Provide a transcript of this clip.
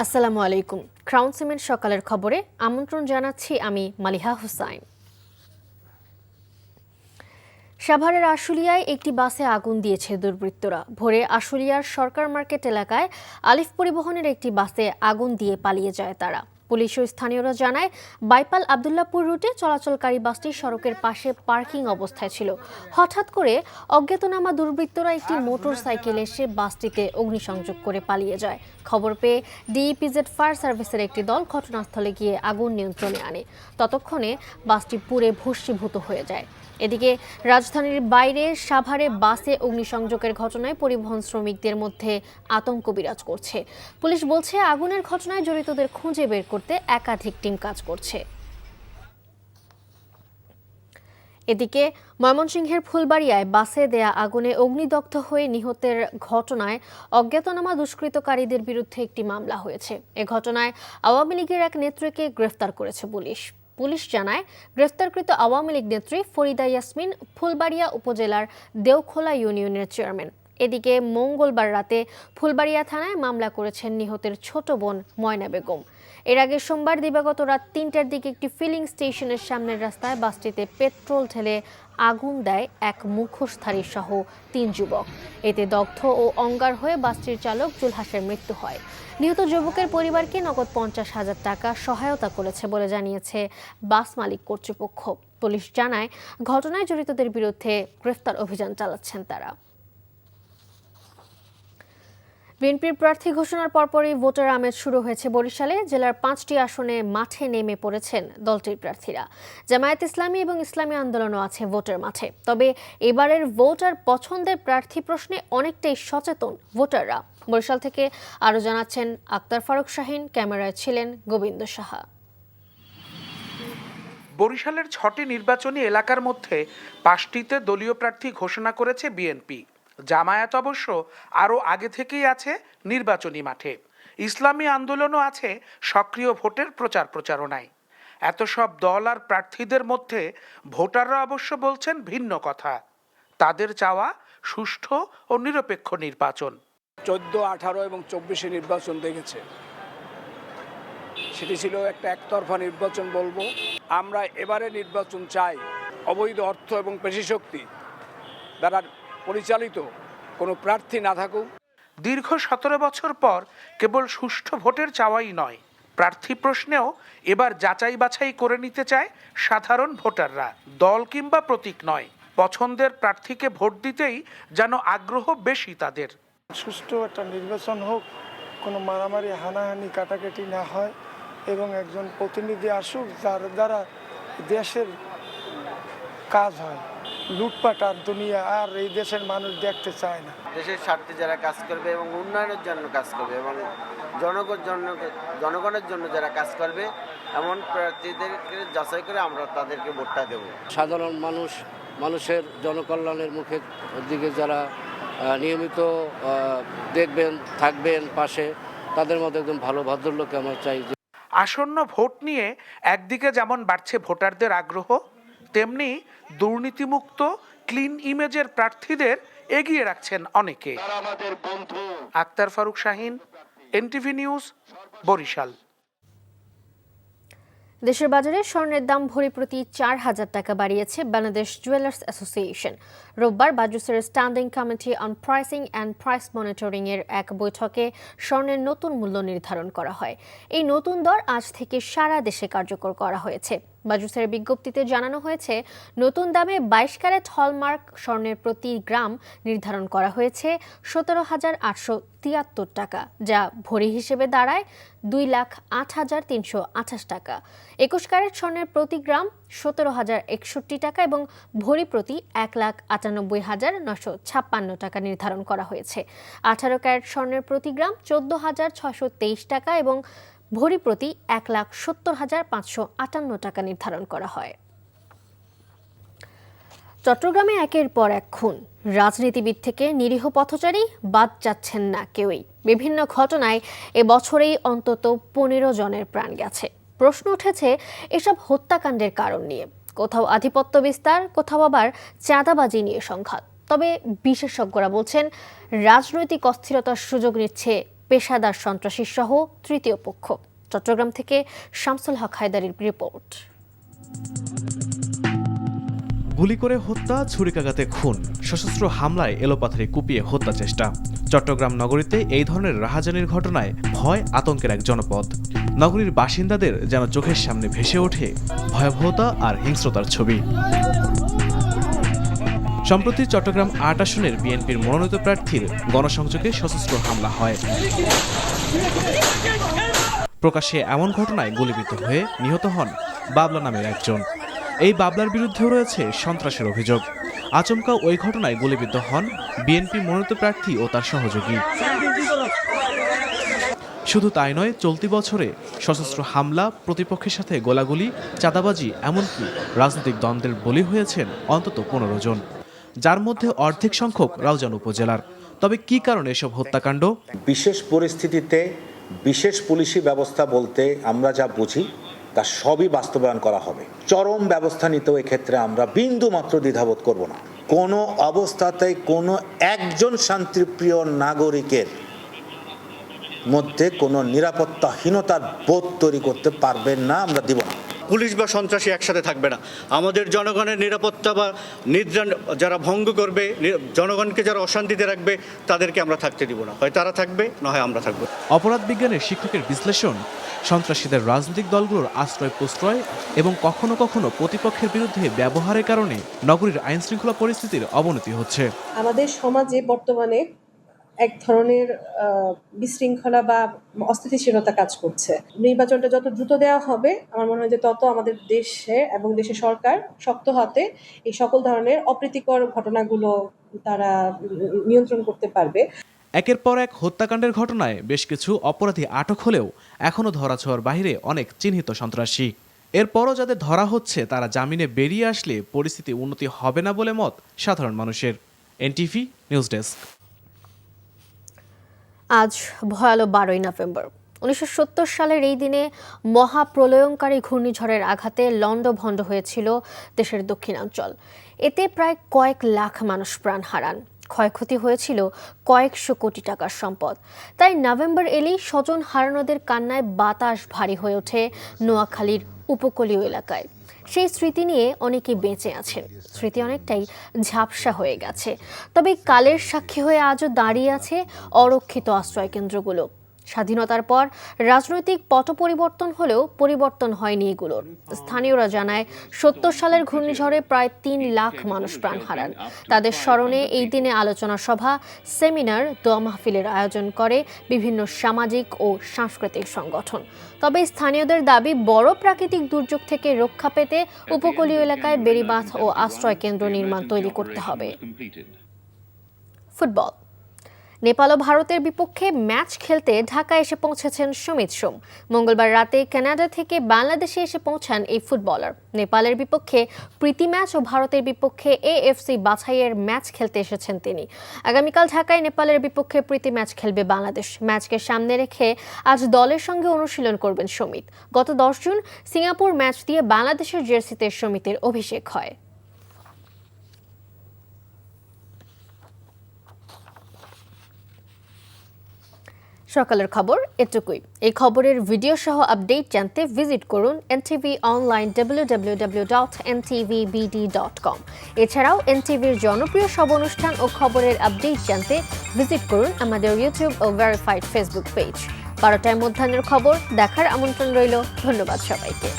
আসসালামু আলাইকুম। Crown cement সকালের খবরে আমন্ত্রণ জানাচ্ছি আমি মালিহা হুসাইন। সাভারের আশুলিয়ায় একটি বাসে আগুন দিয়েছে দুর্বৃত্তরা। ভোরে আশুলিয়ার সরকার মার্কেট এলাকায় আলিফ পরিবহনের একটি বাসে আগুন দিয়ে পালিয়ে যায় তারা। পুলিশ ও স্থানীয়রা জানায়, বাইপাল আবদুল্লাপুর রুটে চলাচলকারী বাসটি সড়কের পাশে পার্কিং অবস্থায় ছিল। হঠাৎ করে অজ্ঞাতনামা দুর্বৃত্তরা একটি মোটর সাইকেল এসে বাসটিতে অগ্নিসংযোগ করে পালিয়ে যায়। খবর পেয়ে ডিইপিজেড ফায়ার সার্ভিসের একটি দল ঘটনাস্থলে গিয়ে আগুন নিয়ন্ত্রণে আনে। ততক্ষণে বাসটি পুড়ে ভস্মীভূত হয়ে যায়। এদিকে রাজধানীর বাইরে সাভারে বাসে অগ্নিসংযোগের ঘটনায় পরিবহন শ্রমিকদের মধ্যে আতঙ্ক বিরাজ করছে। পুলিশ বলছে, আগুনের ঘটনায় জড়িতদের খুঁজে বের করতে একাধিক টিম কাজ করছে। এদিকে ময়মনসিংহের ফুলবাড়িয়ায় বাসে দেয়া আগুনে অগ্নিদগ্ধ হয়ে নিহতের ঘটনায় অজ্ঞাতনামা দুষ্কৃতকারীদের বিরুদ্ধে একটি মামলা হয়েছে। এ ঘটনায় আওয়ামী লীগের এক নেত্রীকে গ্রেফতার করেছে পুলিশ জানায়, গ্রেফতারকৃত আওয়ামী লীগ নেত্রী ফরিদা ইয়াসমিন ফুলবাড়িয়া উপজেলার দেওখোলা ইউনিয়নের চেয়ারম্যান। এদিকে মঙ্গলবার রাতে ফুলবাড়িয়া থানায় মামলা করেছেন নিহতের ছোট বোন ময়না বেগম। এর আগে সোমবার দিবাগত রাত ৩টার দিকে একটি ফিলিং স্টেশনের সামনের রাস্তায় বাসটিতে পেট্রোল ঢেলে আগুন দেয় এক মুখোশধারী সহ ৩ যুবক। এতে দগ্ধ ও অঙ্গার হয়ে বাসটির চালক জুলহাসের মৃত্যু হয়। নিহত যুবকের পরিবারকে নগদ ৫০,০০০ টাকা সহায়তা করেছে বলে জানিয়েছে বাস মালিক কর্তৃপক্ষ। পুলিশ জানায়, ঘটনায় জড়িতদের বিরুদ্ধে গ্রেফতার অভিযান চালাচ্ছেন তারা। বিএনপির প্রার্থী ঘোষণার পরপরই ভোটার আমেজ শুরু হয়েছে বরিশালে। জেলার 5টি আসনে মাঠে নেমে পড়েছেন দলটির প্রার্থীরা। জামায়াত ইসলামী এবং ইসলামী আন্দোলনও আছে ভোটের মাঠে। তবে এবারের ভোটার পছন্দের প্রার্থী প্রশ্নে অনেকটাই সচেতন ভোটাররা। বরিশাল থেকে আরও জানাচ্ছেন আক্তার ফারুক শাহিন, ক্যামেরায় ছিলেন গোবিন্দ সাহা। বরিশালের 6টি নির্বাচনী এলাকার মধ্যে 5টিতে দলীয় প্রার্থী ঘোষণা করেছে বিএনপি। জামায়াত অবশ্য আরও আগে থেকেই আছে নির্বাচনী মাঠে। ইসলামী আন্দোলনও আছে সক্রিয় ভোটের প্রচারণায়। এত সব দল আর প্রার্থীদের মধ্যে ভোটাররা অবশ্য বলছেন ভিন্ন কথা। তাদের চাওয়া সুষ্ঠু ও নিরপেক্ষ নির্বাচন। 14, 18 এবং 24 নির্বাচন দেখেছে, সেটি ছিল একটা একতরফা নির্বাচন বলবো। আমরা এবারে নির্বাচন চাই অবৈধ অর্থ এবং পেশিশক্তি দ্বারা পরিচালিত কোনো প্রার্থী না থাকুক। দীর্ঘ 17 বছর পর কেবল সুষ্ঠু ভোটের চাওয়াই নয়, প্রার্থী প্রশ্নেও এবার যাচাই বাছাই করে নিতে চায় সাধারণ ভোটাররা। দল কিংবা প্রতীক নয়, পছন্দের প্রার্থীকে ভোট দিতেই যেন আগ্রহ বেশি তাদের। সুষ্ঠু একটা নির্বাচন হোক, কোনো মারামারি হানাহানি কাটাকাটি না হয় এবং একজন প্রতিনিধি আসুক যার দ্বারা দেশের কাজ হয়। লুটপাট আর দুনিয়া আর এই দেশের মানুষ দেখতে চায় না। দেশের স্বার্থে যারা কাজ করবে এবং উন্নয়নের জন্য কাজ করবে এবং জনগণের জন্য যারা কাজ করবে এমন প্রার্থীদেরকে যাচাই করে আমরা তাদেরকে ভোটটা দেব। সাধারণ মানুষের জনকল্যাণের মুখের দিকে যারা নিয়মিত দেখবেন, থাকবেন পাশে, তাদের মধ্যে একদম ভালো ভদ্রলোককে আমরা চাই। আসন্ন ভোট নিয়ে একদিকে যেমন বাড়ছে ভোটারদের আগ্রহ, তেমনি দুর্নীতিমুক্ত ক্লিন ইমেজের প্রার্থীদের এগিয়ে রাখছেন অনেকে। Akhtar Farooq Shahin, NTV news, Barishal. দেশের বাজারে স্বর্ণের দাম ভরি প্রতি 4,000 টাকা বাড়িয়েছে বাংলাদেশ জুয়েলার্স অ্যাসোসিয়েশন। রোববার বাজুসের standing committee on pricing and price monitoring এর এক বৈঠকে স্বর্ণের নতুন মূল্য নির্ধারণ করা হয়। এই নতুন দর আজ থেকে সারা দেশে কার্যকর করা হয়েছে। বাজুসের বিজ্ঞপ্তিতে জানানো হয়েছে, নতুন দামে 22 ক্যারেট হলমার্ক স্বর্ণের প্রতি গ্রাম নির্ধারণ করা হয়েছে 17,873 টাকা, যা ভরি হিসেবে দাঁড়ায় 2,08,328 টাকা। 21 ক্যারেট স্বর্ণের প্রতি গ্রাম 17,061 টাকা এবং ভরি প্রতি 1,98,956 টাকা নির্ধারণ করা হয়েছে। 18 ক্যারেট স্বর্ণের প্রতি গ্রাম 14,623 টাকা এবং ভরি প্রতি 1,70,558 টাকা নির্ধারণ করা হয়। চট্টগ্রামে একের পর এক খুন। রাজনীতিবিদ থেকে নিরীহ পথচারী বাদ যাচ্ছেন না কেউই। বিভিন্ন ঘটনায় এবছরেই অন্তত 15 জনের প্রাণ গেছে। প্রশ্ন উঠেছে এসব হত্যাকাণ্ডের কারণ নিয়ে। কোথাও আধিপত্য বিস্তার, কোথাও আবার চাঁদাবাজি নিয়ে সংঘাত। তবে বিশেষজ্ঞরা বলছেন, রাজনৈতিক অস্থিরতার সুযোগ নিচ্ছে পেশাদার সন্ত্রাসী সহ তৃতীয় পক্ষ। চট্টগ্রাম থেকে শামসুল হক হায়দারের রিপোর্ট। গুলি করে হত্যা, ছুরিকাঘাতে খুন, সশস্ত্র হামলায় এলোপাথারি কুপিয়ে হত্যা চেষ্টা। চট্টগ্রাম নগরীতে এই ধরনের রাহাজানির ঘটনায় ভয় আতঙ্কের এক জনপদ। নগরীর বাসিন্দাদের যেন চোখের সামনে ভেসে ওঠে ভয়াবহতা আর হিংস্রতার ছবি। সম্প্রতি চট্টগ্রাম ৮ আসনের বিএনপির মনোনীত প্রার্থীর গণসংযোগে সশস্ত্র হামলা হয়। প্রকাশ্যে এমন ঘটনায় গুলিবিদ্ধ হয়ে নিহত হন বাবলা নামের একজন। এই বাবলার বিরুদ্ধেও রয়েছে সন্ত্রাসের অভিযোগ। আচমকা ওই ঘটনায় গুলিবিদ্ধ হন বিএনপি মনোনীত প্রার্থী ও তার সহযোগী। শুধু তাই নয়, চলতি বছরে সশস্ত্র হামলা, প্রতিপক্ষের সাথে গোলাগুলি, চাঁদাবাজি, এমনকি রাজনৈতিক দ্বন্দ্বের বলি হয়েছেন অন্তত 15 জন, যার মধ্যে অর্ধেক সংখ্যক রাউজান উপজেলার। তবে কী কারণে এসব হত্যাকাণ্ড? বিশেষ পরিস্থিতিতে বিশেষ পুলিশি ব্যবস্থা বলতে আমরা যা বুঝি তা সবই বাস্তবায়ন করা হবে। চরম ব্যবস্থা নিতেও এক্ষেত্রে আমরা বিন্দু মাত্র দ্বিধাবোধ করব না। কোনো অবস্থাতেই কোনো একজন শান্তিপ্রিয় নাগরিকের মধ্যে কোনো নিরাপত্তাহীনতার বোধ তৈরি করতে পারবেন না, আমরা দিব না। পুলিশ বা সন্ত্রাসী একসাথে থাকবে না। আমাদের জনগণের নিরাপত্তা বা নিদ্রা যারা ভঙ্গ করবে, জনগণকে যারা অশান্তিতে রাখবে, তাদেরকে আমরা থাকতে দিব না। হয় তারা থাকবে, না হয় আমরা থাকবো। অপরাধ বিজ্ঞানের শিক্ষকের বিশ্লেষণ, সন্ত্রাসীদের রাজনৈতিক দলগুলোর আশ্রয় প্রশ্রয় এবং কখনো কখনো প্রতিপক্ষের বিরুদ্ধে ব্যবহারের কারণে নগরীর আইনশৃঙ্খলা পরিস্থিতির অবনতি হচ্ছে। আমাদের সমাজে বর্তমানে এক ধরনের বিশৃঙ্খলা বা অস্থিতিশীলতা কাজ করছে। নির্বাচনটা যত দ্রুত দেওয়া হবে, আমার মনে হয় যে তত আমাদের দেশে এবং দেশের সরকার শক্ত হাতে এই সকল ধরনের অপ্রীতিকর ঘটনাগুলো তারা নিয়ন্ত্রণ করতে পারবে। একের পর এক হত্যাকাণ্ডের ঘটনায় বেশ কিছু অপরাধী আটক হলেও এখনও ধরাছোঁয়ার বাইরে অনেক চিহ্নিত সন্ত্রাসী। এরপরও যাদের ধরা হচ্ছে তারা জামিনে বেরিয়ে আসলে পরিস্থিতি উন্নতি হবে না বলে মত সাধারণ মানুষের। NTV news desk. আজ ভয়ালো 12ই নভেম্বর। 1970 সালের এই দিনে মহাপ্রলয়ঙ্কারী ঘূর্ণিঝড়ের আঘাতে লণ্ডভণ্ড হয়েছিল দেশের দক্ষিণাঞ্চল। এতে প্রায় কয়েক লাখ মানুষ প্রাণ হারান। ক্ষয়ক্ষতি হয়েছিল কয়েকশো কোটি টাকার সম্পদ। তাই নভেম্বর এলেই স্বজন হারানোদের কান্নায় বাতাস ভারী হয়ে ওঠে নোয়াখালীর উপকূলীয় এলাকায়। সেই স্মৃতি নিয়ে অনেকেই বেঁচে আছেন। স্মৃতি অনেকটাই ঝাপসা হয়ে গেছে, তবে কালের সাক্ষী হয়ে আজও দাঁড়িয়ে আছে অরক্ষিত আশ্রয়কেন্দ্রগুলো। স্বাধীনতার পর রাজনৈতিক পট পরিবর্তন হলেও পরিবর্তন হয়নি এগুলোর। স্থানীয়রা জানায় 70 সালের ঘূর্ণিঝড়ে প্রায় 3 লাখ মানুষ প্রাণ হারান। তাদের স্মরণে এই দিনে আলোচনা সভা, সেমিনার, দোয়া মাহফিলের আয়োজন করে বিভিন্ন সামাজিক ও সাংস্কৃতিক সংগঠন। তবে স্থানীয়দের দাবি, বড় প্রাকৃতিক দুর্যোগ থেকে রক্ষা পেতে উপকূলীয় এলাকায় বেড়িবাঁধ ও আশ্রয় কেন্দ্র নির্মাণ তৈরি করতে হবে। ফুটবল। নেপাল ও ভারতের বিপক্ষে ম্যাচ খেলতে ঢাকায় এসে পৌঁছেছেন সুমিত সোম। মঙ্গলবার রাতে কানাডা থেকে বাংলাদেশে এসে পৌঁছান এই ফুটবলার। নেপালের বিপক্ষে প্রীতি ম্যাচ ও ভারতের বিপক্ষে এএফসি বাছাইয়ের ম্যাচ খেলতে এসেছেন তিনি। আগামীকাল ঢাকায় নেপালের বিপক্ষে প্রীতি ম্যাচ খেলবে বাংলাদেশ। ম্যাচকে সামনে রেখে আজ দলের সঙ্গে অনুশীলন করবেন সুমিত। গত 10 জুন সিঙ্গাপুর ম্যাচ দিয়ে বাংলাদেশের জার্সিতে সুমিতের অভিষেক হয়। সকালের খবর এটুকুই। এই খবরের ভিডিও সহ আপডেট জানতে ভিজিট করুন NTV অনলাইন www.ntvbd.com। এছাড়াও NTVর জনপ্রিয় সব অনুষ্ঠান ও খবরের আপডেট জানতে ভিজিট করুন আমাদের ইউটিউব ও ভেরিফাইড ফেসবুক পেজ। 12টায় মধ্যাহ্নের খবর দেখার আমন্ত্রণ রইল। ধন্যবাদ সবাইকে।